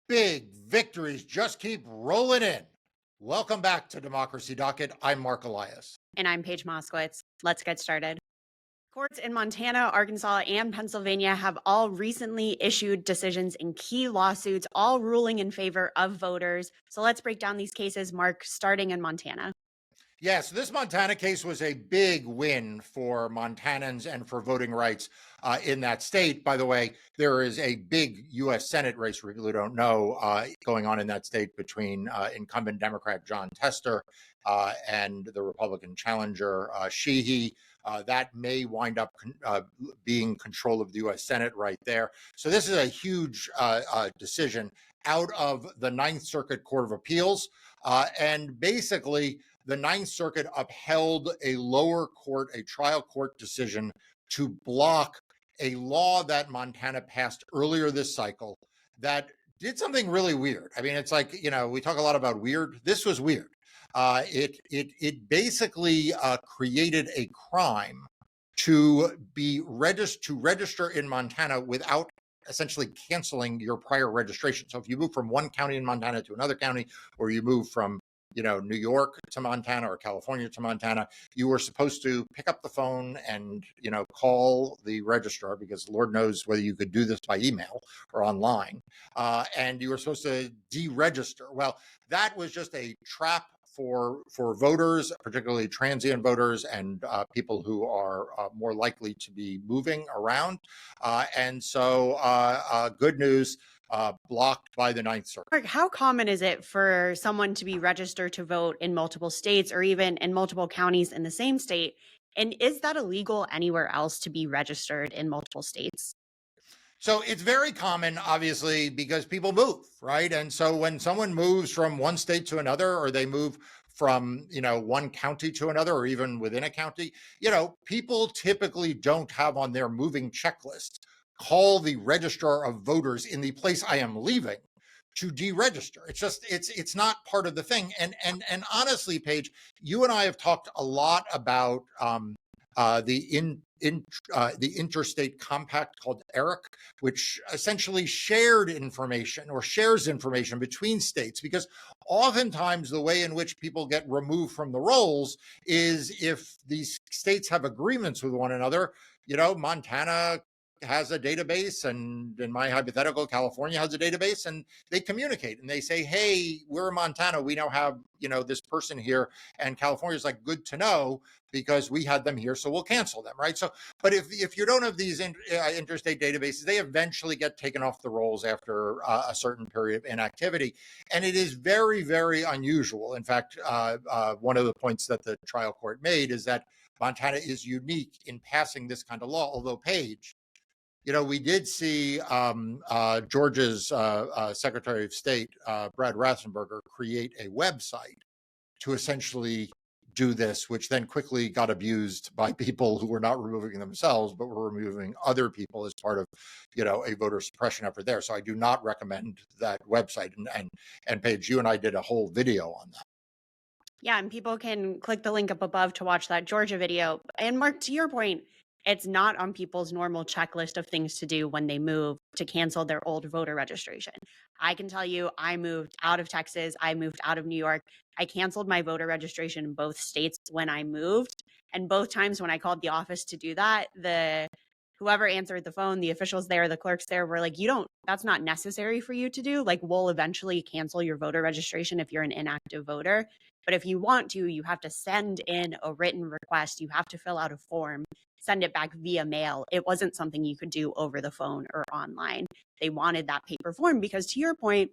Big victories just keep rolling in. Welcome back to Democracy Docket. I'm Marc Elias. And I'm Paige Moskowitz. Let's get started. Courts in Montana, Arkansas, and Pennsylvania have all recently issued decisions in key lawsuits, all ruling in favor of voters. So let's break down these cases, Mark, starting in Montana. Yeah, so this Montana case was a big win for Montanans and for voting rights in that state. By the way, there is a big U.S. Senate race, for people who don't know, going on in that state between incumbent Democrat John Tester and the Republican challenger Sheehy. That may wind up being control of the U.S. Senate right there. So this is a huge decision out of the Ninth Circuit Court of Appeals. And basically, the Ninth Circuit upheld a lower court, a trial court decision to block a law that Montana passed earlier this cycle that did something really weird. I mean, it's like, we talk a lot about weird. This was weird. It basically created a crime to register in Montana without essentially canceling your prior registration. So if you move from one county in Montana to another county, or you move from New York to Montana or California to Montana, you were supposed to pick up the phone and, call the registrar, because Lord knows whether you could do this by email or online. And you were supposed to deregister. Well, that was just a trap for voters, particularly transient voters and people who are more likely to be moving around. And so good news. Blocked by the Ninth Circuit. Mark, how common is it for someone to be registered to vote in multiple states or even in multiple counties in the same state? And is that illegal anywhere else to be registered in multiple states? So it's very common, obviously, because people move, right? And so when someone moves from one state to another, or they move from, one county to another, or even within a county, people typically don't have on their moving checklist, call the registrar of voters in the place I am leaving to deregister. It's just, it's not part of the thing. And honestly, Paige, you and I have talked a lot about the interstate compact called ERIC, which essentially shares information between states, because oftentimes the way in which people get removed from the rolls is if these states have agreements with one another. Montana has a database, and in my hypothetical, California has a database, and they communicate and they say, hey, we're in Montana, we now have this person here, and California's like, good to know, because we had them here, so we'll cancel them, right? So, but if you don't have these interstate databases, they eventually get taken off the rolls after a certain period of inactivity. And it is very, very unusual. In fact, one of the points that the trial court made is that Montana is unique in passing this kind of law, although, Paige, we did see Georgia's Secretary of State, Brad Raffensperger, create a website to essentially do this, which then quickly got abused by people who were not removing themselves, but were removing other people as part of, a voter suppression effort there. So I do not recommend that website. And Paige, you and I did a whole video on that. Yeah, and people can click the link up above to watch that Georgia video. And Mark, to your point, it's not on people's normal checklist of things to do when they move to cancel their old voter registration. I can tell you, I moved out of Texas. I moved out of New York. I canceled my voter registration in both states when I moved. And both times when I called the office to do that, whoever answered the phone, the officials there, the clerks there, were like, that's not necessary for you to do. Like, we'll eventually cancel your voter registration if you're an inactive voter. But if you want to, you have to send in a written request. You have to fill out a form, send it back via mail. It wasn't something you could do over the phone or online. They wanted that paper form because, to your point,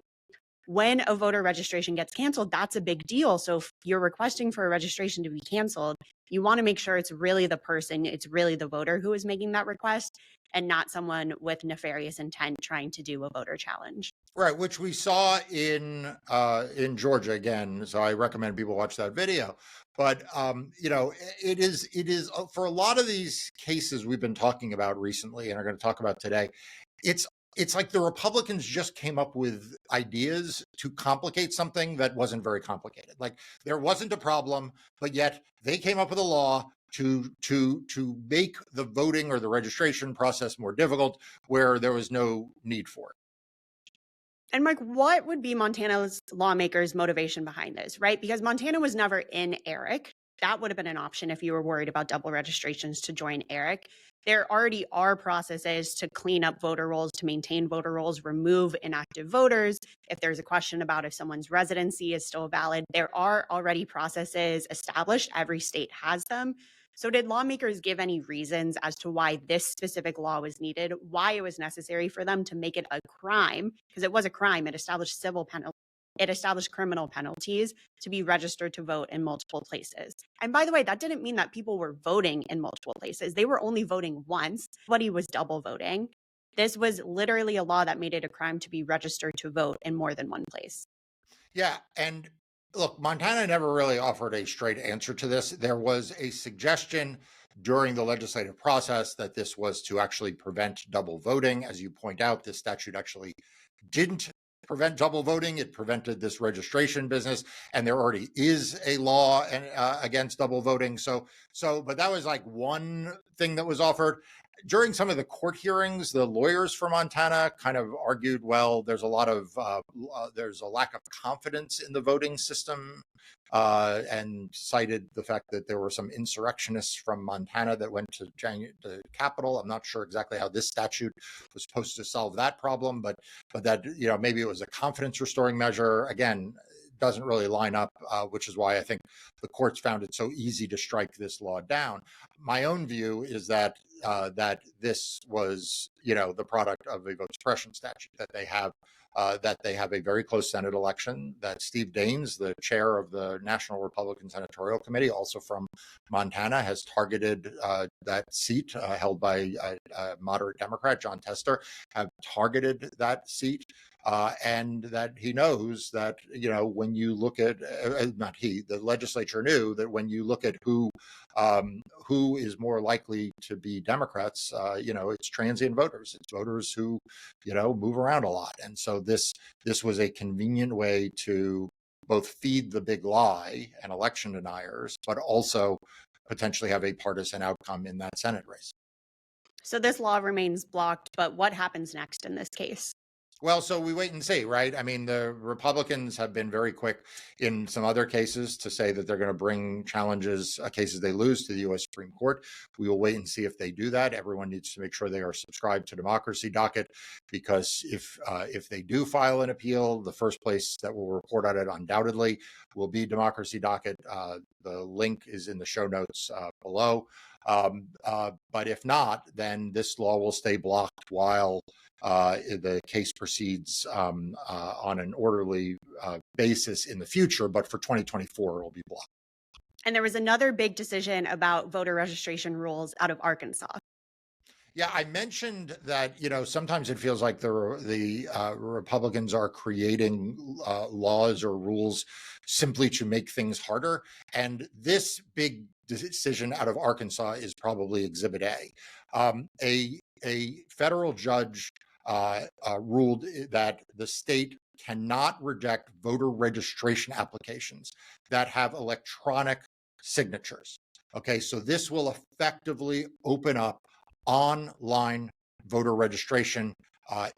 when a voter registration gets canceled, that's a big deal. So if you're requesting for a registration to be canceled, you want to make sure it's really the person, it's really the voter who is making that request, and not someone with nefarious intent trying to do a voter challenge. Right, which we saw in Georgia again. So I recommend people watch that video. But it is for a lot of these cases we've been talking about recently and are going to talk about today. It's like the Republicans just came up with ideas to complicate something that wasn't very complicated. Like, there wasn't a problem, but yet they came up with a law to make the voting or the registration process more difficult where there was no need for it. And Mike, what would be Montana's lawmakers' motivation behind this, right? Because Montana was never in ERIC. That would have been an option if you were worried about double registrations to join ERIC. There already are processes to clean up voter rolls, to maintain voter rolls, remove inactive voters. If there's a question about if someone's residency is still valid, there are already processes established. Every state has them. So, did lawmakers give any reasons as to why this specific law was needed, why it was necessary for them to make it a crime? Because it was a crime. It established it established criminal penalties to be registered to vote in multiple places. And by the way, that didn't mean that people were voting in multiple places. They were only voting once. Nobody was double voting. This was literally a law that made it a crime to be registered to vote in more than one place. Yeah. And look, Montana never really offered a straight answer to this. There was a suggestion during the legislative process that this was to actually prevent double voting. As you point out, this statute actually didn't prevent double voting. It prevented this registration business, and there already is a law against double voting. But that was like one thing that was offered. During some of the court hearings, the lawyers for Montana kind of argued, well, there's a lack of confidence in the voting system, and cited the fact that there were some insurrectionists from Montana that went to the Capitol. I'm not sure exactly how this statute was supposed to solve that problem, but that, maybe it was a confidence restoring measure. Again, doesn't really line up, which is why I think the courts found it so easy to strike this law down. My own view is that this was, the product of a vote suppression statute, that they have a very close Senate election, that Steve Daines, the chair of the National Republican Senatorial Committee, also from Montana, has targeted that seat held by a moderate Democrat, John Tester, have targeted that seat. And that he knows that, when you look at, the legislature knew that when you look at who is more likely to be Democrats, it's transient voters. It's voters who, move around a lot. And so this was a convenient way to both feed the big lie and election deniers, but also potentially have a partisan outcome in that Senate race. So this law remains blocked, but what happens next in this case? Well, so we wait and see, right? I mean, the Republicans have been very quick in some other cases to say that they're going to bring challenges, cases they lose, to the U.S. Supreme Court. We will wait and see if they do that. Everyone needs to make sure they are subscribed to Democracy Docket, because if they do file an appeal, the first place that will report on it undoubtedly will be Democracy Docket. The link is in the show notes below. But if not, then this law will stay blocked while the case proceeds on an orderly basis in the future. But for 2024, it will be blocked. And there was another big decision about voter registration rules out of Arkansas. Yeah, I mentioned that, sometimes it feels like the Republicans are creating laws or rules simply to make things harder. And this big decision out of Arkansas is probably Exhibit A. A federal judge ruled that the state cannot reject voter registration applications that have electronic signatures. Okay, so this will effectively open up online voter registration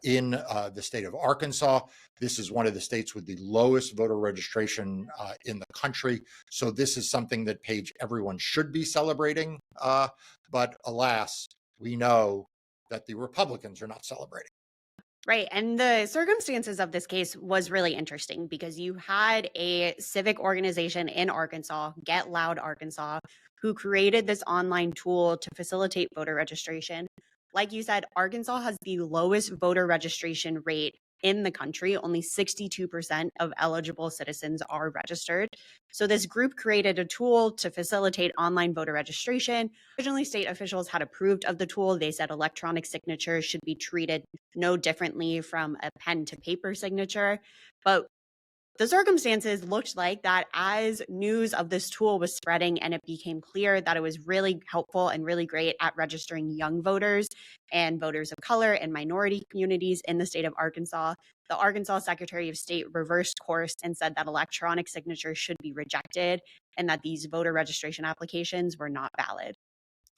in the state of Arkansas. This is one of the states with the lowest voter registration in the country. So this is something that, Paige, everyone should be celebrating. But alas, we know that the Republicans are not celebrating. Right. And the circumstances of this case was really interesting because you had a civic organization in Arkansas, Get Loud Arkansas, who created this online tool to facilitate voter registration. Like you said, Arkansas has the lowest voter registration rate in the country. Only 62% of eligible citizens are registered. So this group created a tool to facilitate online voter registration. Originally, state officials had approved of the tool. They said electronic signatures should be treated no differently from a pen to paper signature. But the circumstances looked like that as news of this tool was spreading and it became clear that it was really helpful and really great at registering young voters and voters of color and minority communities in the state of Arkansas, the Arkansas Secretary of State reversed course and said that electronic signatures should be rejected and that these voter registration applications were not valid.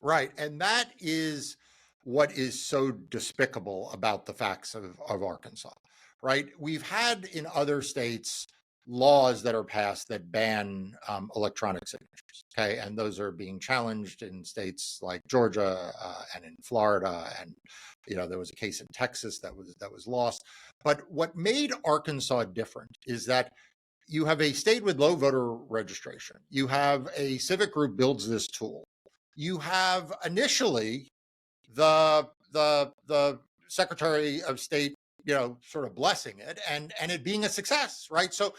Right. And that is what is so despicable about the facts of Arkansas. right? We've had in other states laws that are passed that ban electronic signatures, okay? And those are being challenged in states like Georgia and in Florida, and there was a case in Texas that was lost. But what made Arkansas different is that you have a state with low voter registration. You have a civic group builds this tool. You have initially the Secretary of State, sort of blessing it and it being a success, right? So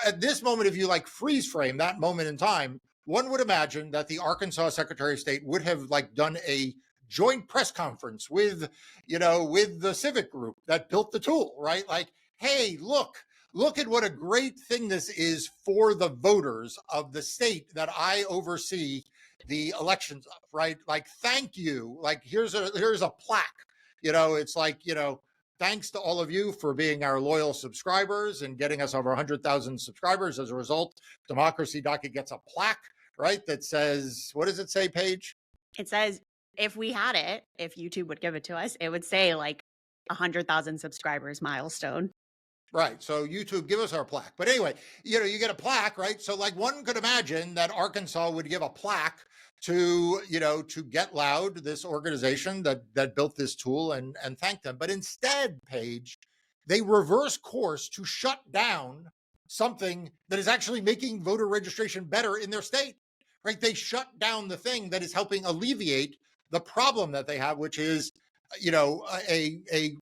at this moment, if you like freeze frame that moment in time, one would imagine that the Arkansas Secretary of State would have like done a joint press conference with the civic group that built the tool, right? Like, hey, look at what a great thing this is for the voters of the state that I oversee the elections of, right? Like, thank you. Like, here's a plaque. It's like, thanks to all of you for being our loyal subscribers and getting us over 100,000 subscribers. As a result, Democracy Docket gets a plaque, right? That says, what does it say, Paige? It says, if YouTube would give it to us, it would say like 100,000 subscribers milestone. Right. So YouTube, give us our plaque. But anyway, you get a plaque, right? So like one could imagine that Arkansas would give a plaque to Get Loud, this organization that built this tool, and thank them. But instead, Paige, they reverse course to shut down something that is actually making voter registration better in their state, right? They shut down the thing that is helping alleviate the problem that they have, which is, a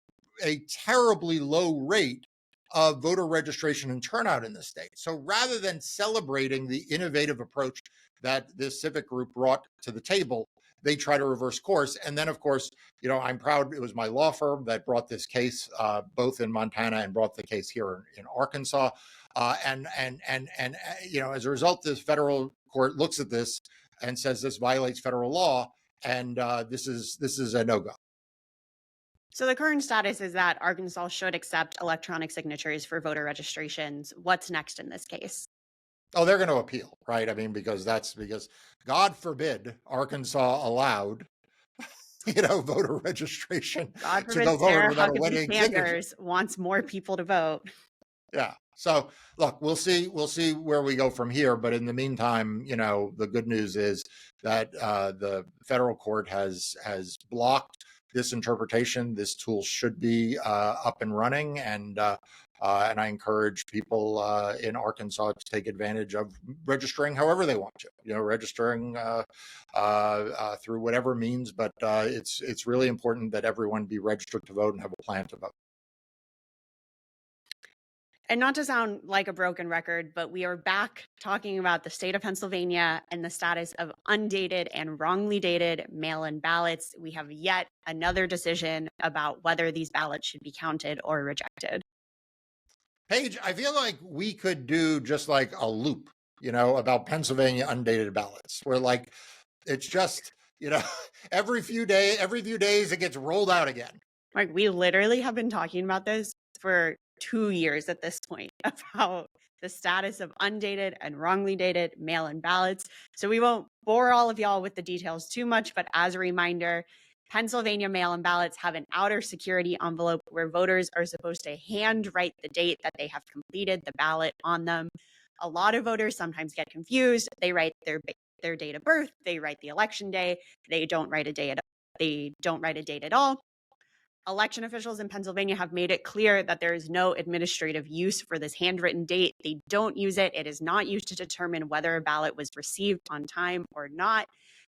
terribly low rate of voter registration and turnout in the state. So rather than celebrating the innovative approach that this civic group brought to the table, they try to reverse course. And then, of course, I'm proud it was my law firm that brought this case, both in Montana and brought the case here in Arkansas. And as a result, this federal court looks at this and says this violates federal law, and this is a no-go. So the current status is that Arkansas should accept electronic signatures for voter registrations. What's next in this case? Oh, they're going to appeal, right? I mean, because God forbid Arkansas allowed, voter registration God to forbid go Sarah vote without a Huckabee winning Sanders signature. wants more people to vote. Yeah. So look, we'll see where we go from here. But in the meantime, the good news is that the federal court has blocked this interpretation. This tool should be up and running, and I encourage people in Arkansas to take advantage of registering however they want to. Registering through whatever means, but it's really important that everyone be registered to vote and have a plan to vote. And not to sound like a broken record, but we are back talking about the state of Pennsylvania and the status of undated and wrongly dated mail-in ballots. We have yet another decision about whether these ballots should be counted or rejected. Paige, I feel like we could do just like a loop, about Pennsylvania undated ballots, where like it's just, every few days it gets rolled out again. Mark, we literally have been talking about this for 2 years at this point about the status of undated and wrongly dated mail-in ballots. So we won't bore all of y'all with the details too much, but as a reminder, Pennsylvania mail-in ballots have an outer security envelope where voters are supposed to handwrite the date that they have completed the ballot on them. A lot of voters sometimes get confused. They write their date of birth, they write the election day, they don't write a date at all. Election officials in Pennsylvania have made it clear that there is no administrative use for this handwritten date. They don't use it. It is not used to determine whether a ballot was received on time or not.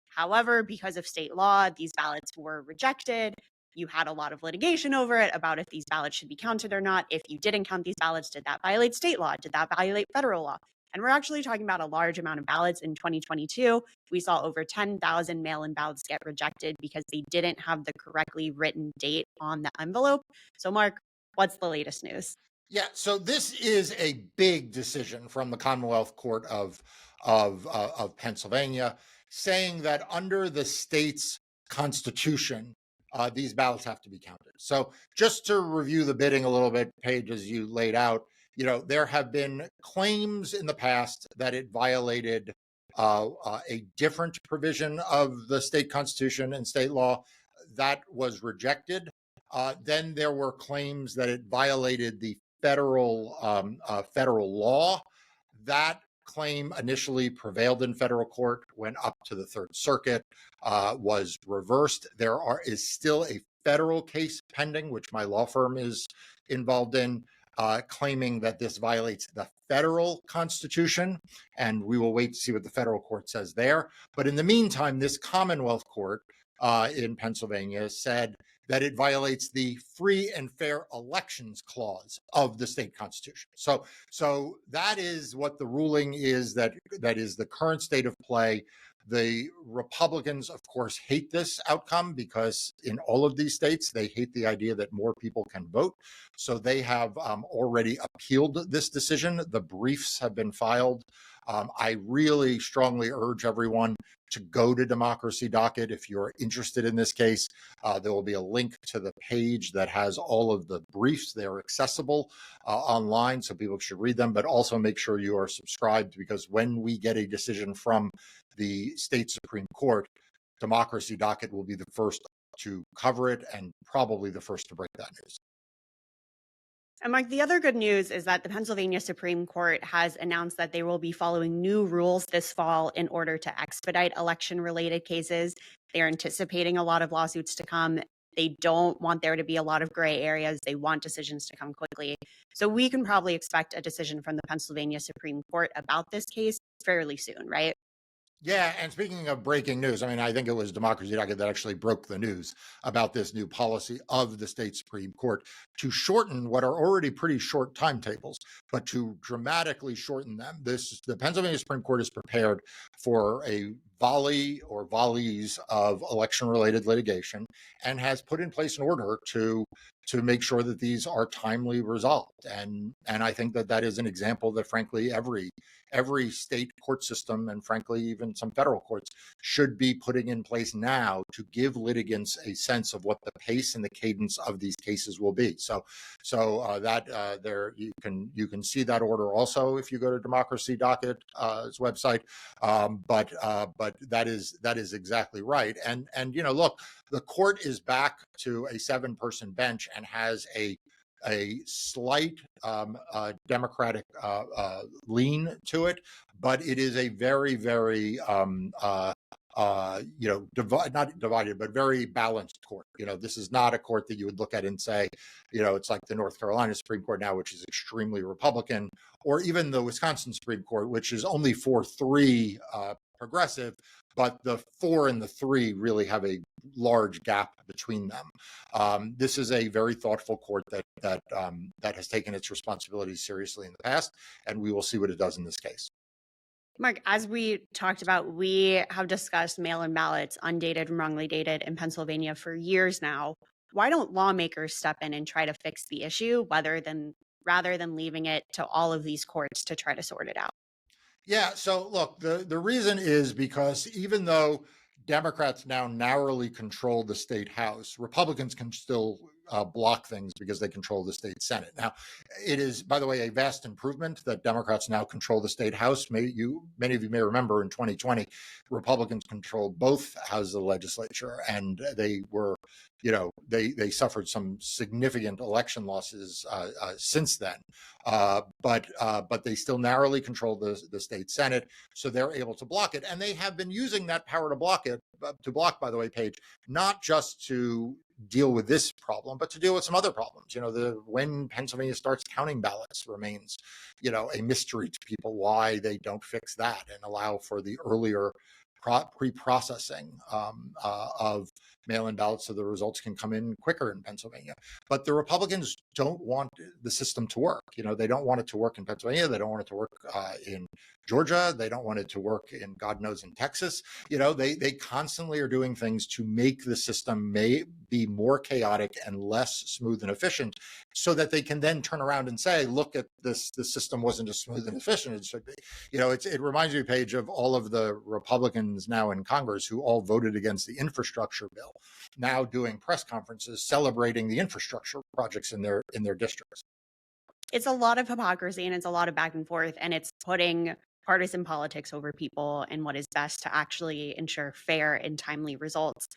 However, because of state law, these ballots were rejected. You had a lot of litigation over it about if these ballots should be counted or not. If you didn't count these ballots, did that violate state law? Did that violate federal law? And we're actually talking about a large amount of ballots in 2022. We saw over 10,000 mail-in ballots get rejected because they didn't have the correctly written date on the envelope. So, Mark, what's the latest news? Yeah, so this is a big decision from the Commonwealth Court of Pennsylvania, saying that under the state's constitution, these ballots have to be counted. So just to review the bidding a little bit, Paige, as you laid out, there have been claims in the past that it violated a different provision of the state constitution and state law. That was rejected. Then there were claims that it violated the federal law. That claim initially prevailed in federal court, went up to the Third Circuit, was reversed. Is still a federal case pending, which my law firm is involved in, claiming that this violates the federal Constitution, and we will wait to see what the federal court says there. But in the meantime, this Commonwealth court in Pennsylvania said that it violates the free and fair elections clause of the state constitution. So that is what the ruling is, that is the current state of play. The Republicans, of course, hate this outcome because in all of these states, they hate the idea that more people can vote. So they have already appealed this decision. The briefs have been filed. I really strongly urge everyone to go to Democracy Docket if you're interested in this case. There will be a link to the page that has all of the briefs. They're accessible online, so people should read them, but also make sure you are subscribed, because when we get a decision from the state Supreme Court, Democracy Docket will be the first to cover it and probably the first to break that news. And Mark, the other good news is that the Pennsylvania Supreme Court has announced that they will be following new rules this fall in order to expedite election-related cases. They're anticipating a lot of lawsuits to come. They don't want there to be a lot of gray areas. They want decisions to come quickly. So we can probably expect a decision from the Pennsylvania Supreme Court about this case fairly soon, right? Yeah, and speaking of breaking news, I mean, I think it was Democracy Docket that actually broke the news about this new policy of the state Supreme Court to shorten what are already pretty short timetables, but to dramatically shorten them. The Pennsylvania Supreme Court is prepared for a volley or volleys of election-related litigation and has put in place an order to make sure that these are timely resolved. And I think that is an example that, frankly, every state court system, and frankly, even some federal courts, should be putting in place now to give litigants a sense of what the pace and the cadence of these cases will be. So there you can see that order also if you go to Democracy Docket's website. But that is exactly right. And look, the court is back to a 7-person bench and has a slight Democratic lean to it, but it is a very, very not divided, but very balanced court. This is not a court that you would look at and say, it's like the North Carolina Supreme Court now, which is extremely Republican, or even the Wisconsin Supreme Court, which is only 4-3 progressive, but the 4 and the 3 really have a large gap between them. This is a very thoughtful court that has taken its responsibilities seriously in the past, and we will see what it does in this case. Mark, as we talked about, we have discussed mail-in ballots, undated and wrongly dated, in Pennsylvania for years now. Why don't lawmakers step in and try to fix the issue rather than leaving it to all of these courts to try to sort it out? Yeah, so look, the reason is because even though Democrats now narrowly control the state House, Republicans can still block things because they control the state Senate. Now, it is, by the way, a vast improvement that Democrats now control the state House. Many of you may remember in 2020, Republicans controlled both houses of the legislature, and they were, they suffered some significant election losses since then. But they still narrowly control the state Senate, so they're able to block it, and they have been using that power to block it. To block, by the way, Paige, not just to deal with this problem, but to deal with some other problems. When Pennsylvania starts counting ballots remains, a mystery to people why they don't fix that and allow for the earlier pre-processing of mail-in ballots so the results can come in quicker in Pennsylvania. But the Republicans don't want the system to work. They don't want it to work in Pennsylvania. They don't want it to work in Georgia. They don't want it to work in, God knows, in Texas. They constantly are doing things to make the system may be more chaotic and less smooth and efficient, so that they can then turn around and say, look at this, the system wasn't as smooth and efficient as it should be. It reminds me, Paige, of all of the Republicans now in Congress who all voted against the infrastructure bill, now doing press conferences celebrating the infrastructure projects in their districts. It's a lot of hypocrisy and it's a lot of back and forth, and it's putting partisan politics over people and what is best to actually ensure fair and timely results.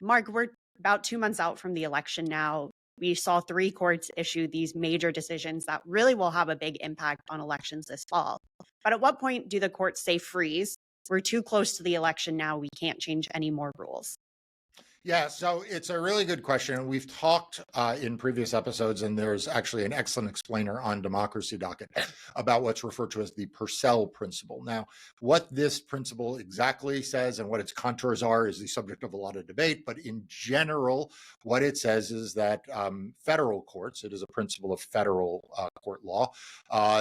Mark, we're about 2 months out from the election now. We saw 3 courts issue these major decisions that really will have a big impact on elections this fall. But at what point do the courts say freeze? We're too close to the election now. We can't change any more rules. Yeah, so it's a really good question. We've talked in previous episodes, and there's actually an excellent explainer on Democracy Docket about what's referred to as the PURCEL Principle. Now, what this principle exactly says and what its contours are is the subject of a lot of debate. But in general, what it says is that federal courts, it is a principle of federal court law,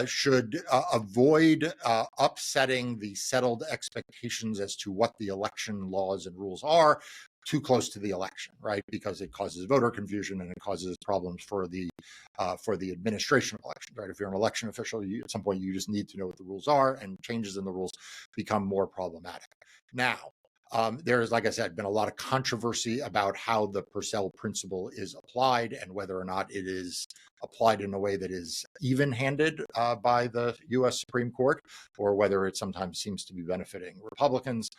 should avoid upsetting the settled expectations as to what the election laws and rules are too close to the election, right? Because it causes voter confusion and it causes problems for the administration of elections, right? If you're an election official, at some point you just need to know what the rules are, and changes in the rules become more problematic. Now, there is, like I said, been a lot of controversy about how the Purcell principle is applied and whether or not it is applied in a way that is even-handed by the U.S. Supreme Court, or whether it sometimes seems to be benefiting Republicans.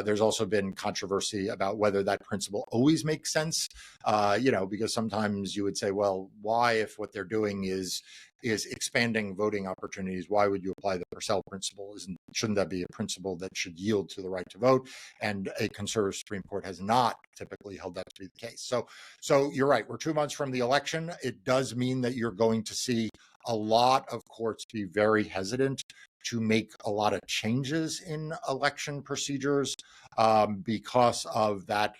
There's also been controversy about whether that principle always makes sense, because sometimes you would say, well, why, if what they're doing is expanding voting opportunities, why would you apply the Purcell principle? Shouldn't that be a principle that should yield to the right to vote? And a conservative Supreme Court has not typically held that to be the case. So you're right. We're 2 months from the election. It does mean that you're going to see a lot of courts be very hesitant to make a lot of changes in election procedures because of that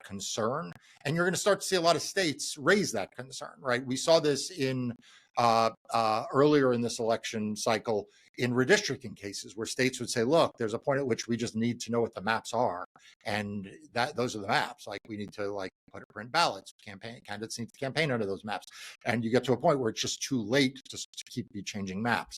concern. And you're going to start to see a lot of states raise that concern, right? We saw this in earlier in this election cycle in redistricting cases where states would say, look, there's a point at which we just need to know what the maps are. And those are the maps. Like, we need to print ballots, candidates need to campaign under those maps. And you get to a point where it's just too late to keep changing maps.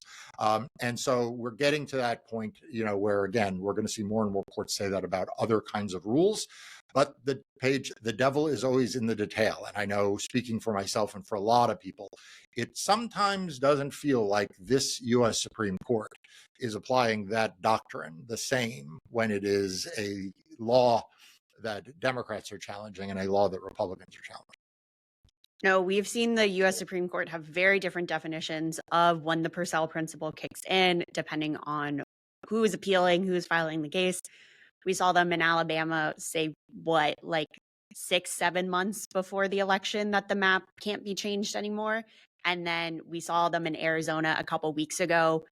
And so we're getting to that point, where again, we're going to see more and more courts say that about other kinds of rules. But the devil is always in the detail. And I know, speaking for myself and for a lot of people, it sometimes doesn't feel like this U.S. Supreme Court is applying that doctrine the same when it is a law that Democrats are challenging and a law that Republicans are challenging. No, we've seen the U.S. Supreme Court have very different definitions of when the Purcell principle kicks in, depending on who is appealing, who is filing the case. We saw them in Alabama say 6-7 months before the election that the map can't be changed anymore. And then we saw them in Arizona a couple weeks ago,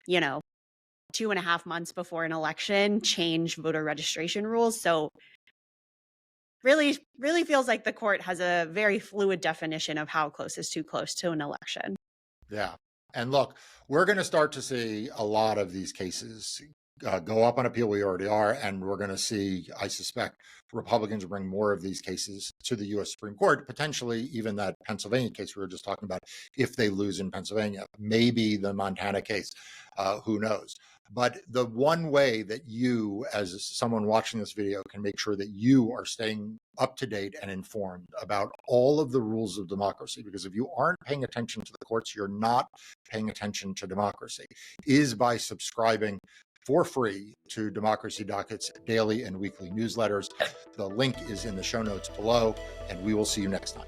2.5 months before an election, change voter registration rules. So really feels like the court has a very fluid definition of how close is too close to an election. Yeah. And look, we're going to start to see a lot of these cases go up on appeal. We already are. And we're going to see, I suspect, Republicans bring more of these cases to the U.S. Supreme Court, potentially even that Pennsylvania case we were just talking about, if they lose in Pennsylvania, maybe the Montana case, who knows. But the one way that you, as someone watching this video, can make sure that you are staying up to date and informed about all of the rules of democracy, because if you aren't paying attention to the courts, you're not paying attention to democracy, is by subscribing for free to Democracy Docket's daily and weekly newsletters. The link is in the show notes below, and we will see you next time.